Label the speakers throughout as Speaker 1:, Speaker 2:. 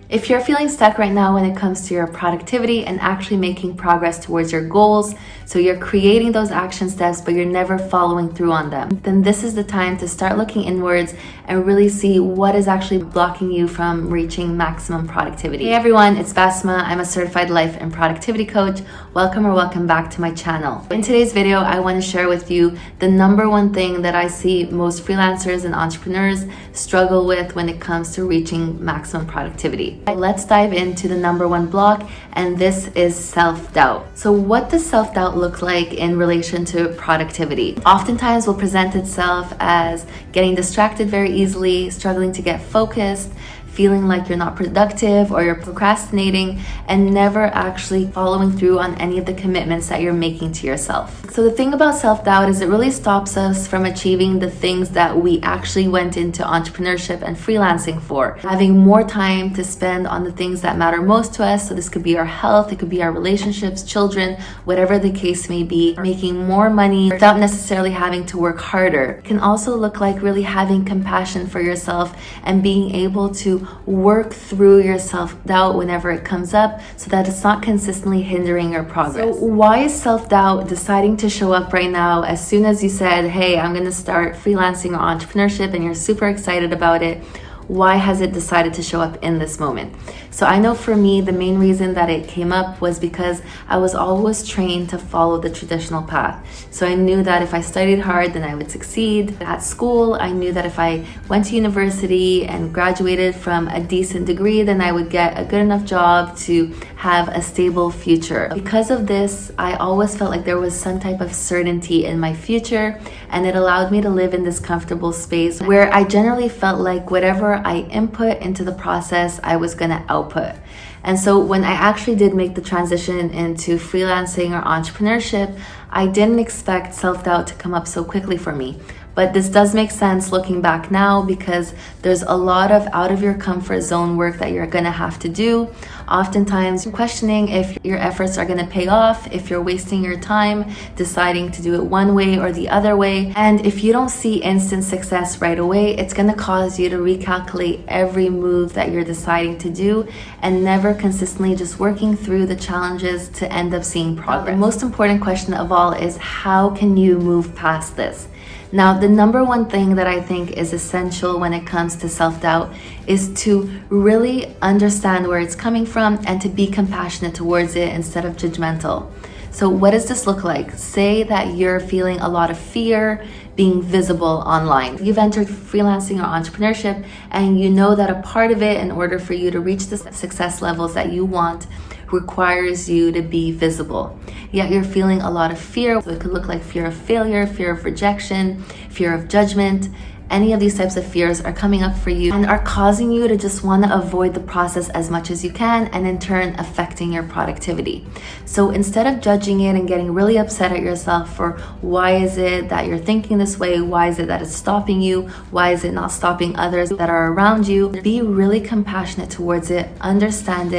Speaker 1: If you're feeling stuck right now when it comes to your productivity and actually making progress towards your goals, so you're creating those action steps but you're never following through on them, then this is the time to start looking inwards and really see what is actually blocking you from reaching maximum productivity. Hey everyone, it's Bassima. I'm a certified life and productivity coach. Welcome back to my channel. In today's video, I want to share with you the number one thing that I see most freelancers and entrepreneurs struggle with when it comes to reaching maximum productivity. Let's dive into the number one block, and this is self-doubt. So what does self-doubt look like in relation to productivity? Oftentimes will present itself as getting distracted very easily, struggling to get focused, feeling like you're not productive or you're procrastinating and never actually following through on any of the commitments that you're making to yourself. So the thing about self-doubt is it really stops us from achieving the things that we actually went into entrepreneurship and freelancing for. Having more time to spend on the things that matter most to us. So this could be our health, it could be our relationships, children, whatever the case may be. Making more money without necessarily having to work harder. It can also look like really having compassion for yourself and being able to work through your self-doubt whenever it comes up so that it's not consistently hindering your progress. So why is self-doubt deciding to show up right now as soon as you said, hey, I'm going to start freelancing or entrepreneurship and you're super excited about it? Why has it decided to show up in this moment? So I know for me, the main reason that it came up was because I was always trained to follow the traditional path. So I knew that if I studied hard, then I would succeed. At school, I knew that if I went to university and graduated from a decent degree, then I would get a good enough job to have a stable future. Because of this, I always felt like there was some type of certainty in my future, and it allowed me to live in this comfortable space where I generally felt like whatever I input into the process, I was gonna output. And so when I actually did make the transition into freelancing or entrepreneurship, I didn't expect self-doubt to come up so quickly for me. But this does make sense looking back now because there's a lot of out of your comfort zone work that you're gonna have to do. Oftentimes questioning if your efforts are gonna pay off, if you're wasting your time deciding to do it one way or the other way. And if you don't see instant success right away, it's gonna cause you to recalculate every move that you're deciding to do and never consistently just working through the challenges to end up seeing progress. The most important question of all is how can you move past this? Now, the number one thing that I think is essential when it comes to self-doubt is to really understand where it's coming from and to be compassionate towards it instead of judgmental. So what does this look like? Say that you're feeling a lot of fear being visible online. You've entered freelancing or entrepreneurship and you know that a part of it in order for you to reach the success levels that you want requires you to be visible. Yet you're feeling a lot of fear. So it could look like fear of failure, fear of rejection, fear of judgment. Any of these types of fears are coming up for you and are causing you to just want to avoid the process as much as you can, and in turn affecting your productivity. So instead of judging it and getting really upset at yourself for why is it that you're thinking this way, why is it that it's stopping you, why is it not stopping others that are around you, be really compassionate towards it, understand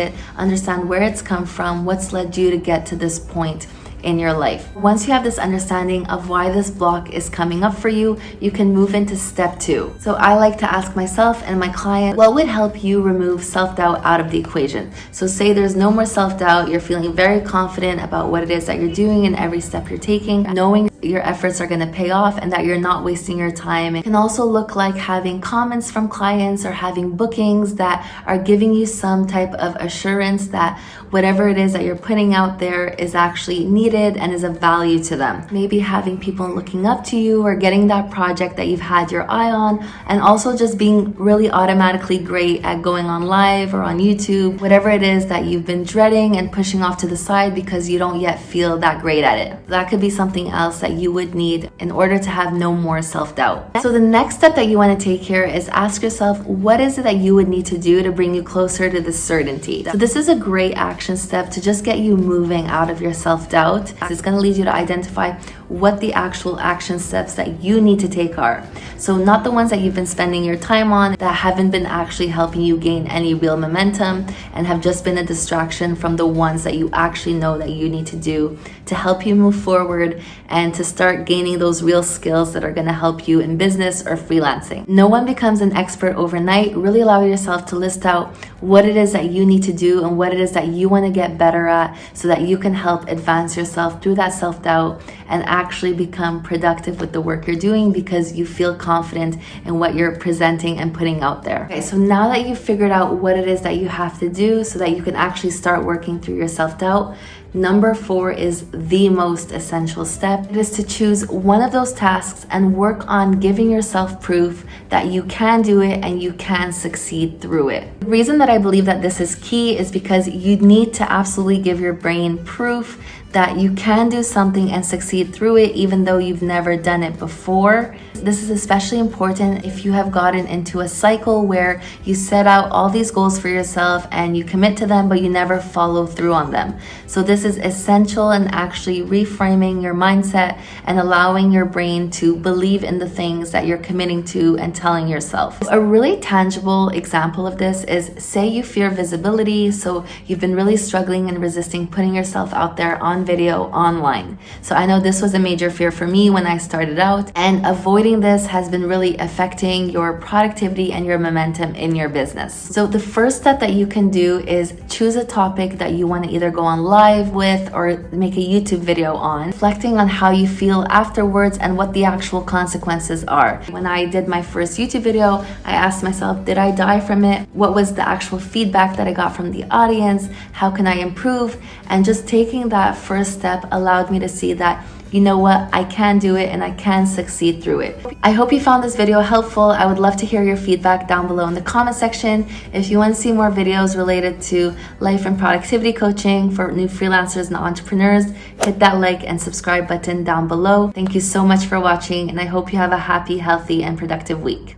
Speaker 1: where it's come from, what's led you to get to this point in your life. Once you have this understanding of why this block is coming up for you, you can move into step 2. So I like to ask myself and my client, what would help you remove self-doubt out of the equation? So say there's no more self-doubt, you're feeling very confident about what it is that you're doing and every step you're taking, knowing your efforts are going to pay off and that you're not wasting your time. It can also look like having comments from clients or having bookings that are giving you some type of assurance that whatever it is that you're putting out there is actually needed and is of value to them. Maybe having people looking up to you or getting that project that you've had your eye on, and also just being really automatically great at going on live or on YouTube, whatever it is that you've been dreading and pushing off to the side because you don't yet feel that great at it. That could be something else that you would need in order to have no more self-doubt. So the next step that you want to take here is ask yourself, what is it that you would need to do to bring you closer to this certainty? So this is a great action step to just get you moving out of your self-doubt. It's going to lead you to identify what the actual action steps that you need to take are. So not the ones that you've been spending your time on that haven't been actually helping you gain any real momentum and have just been a distraction from the ones that you actually know that you need to do to help you move forward and to start gaining those real skills that are going to help you in business or freelancing. No one becomes an expert overnight. Really allow yourself to list out what it is that you need to do and what it is that you want to get better at so that you can help advance yourself through that self-doubt and actually become productive with the work you're doing because you feel confident in what you're presenting and putting out there. Okay, so now that you've figured out what it is that you have to do so that you can actually start working through your self-doubt, number 4 is the most essential step. It is to choose one of those tasks and work on giving yourself proof that you can do it and you can succeed through it. The reason that I believe that this is key is because you need to absolutely give your brain proof that you can do something and succeed through it even though you've never done it before. This is especially important if you have gotten into a cycle where you set out all these goals for yourself and you commit to them but you never follow through on them. So this is essential in actually reframing your mindset and allowing your brain to believe in the things that you're committing to and telling yourself. A really tangible example of this is, say you fear visibility, so you've been really struggling and resisting putting yourself out there on video online. So I know this was a major fear for me when I started out, and avoiding this has been really affecting your productivity and your momentum in your business. So the first step that you can do is choose a topic that you want to either go on live with or make a YouTube video on, reflecting on how you feel afterwards and what the actual consequences are. When I did my first YouTube video, I asked myself, did I die from it? What was the actual feedback that I got from the audience? How can I improve? And just taking that first step allowed me to see that, you know what, I can do it and I can succeed through it. I hope you found this video helpful. I would love to hear your feedback down below in the comment section. If you want to see more videos related to life and productivity coaching for new freelancers and entrepreneurs, hit that like and subscribe button down below. Thank you so much for watching, and I hope you have a happy, healthy, and productive week.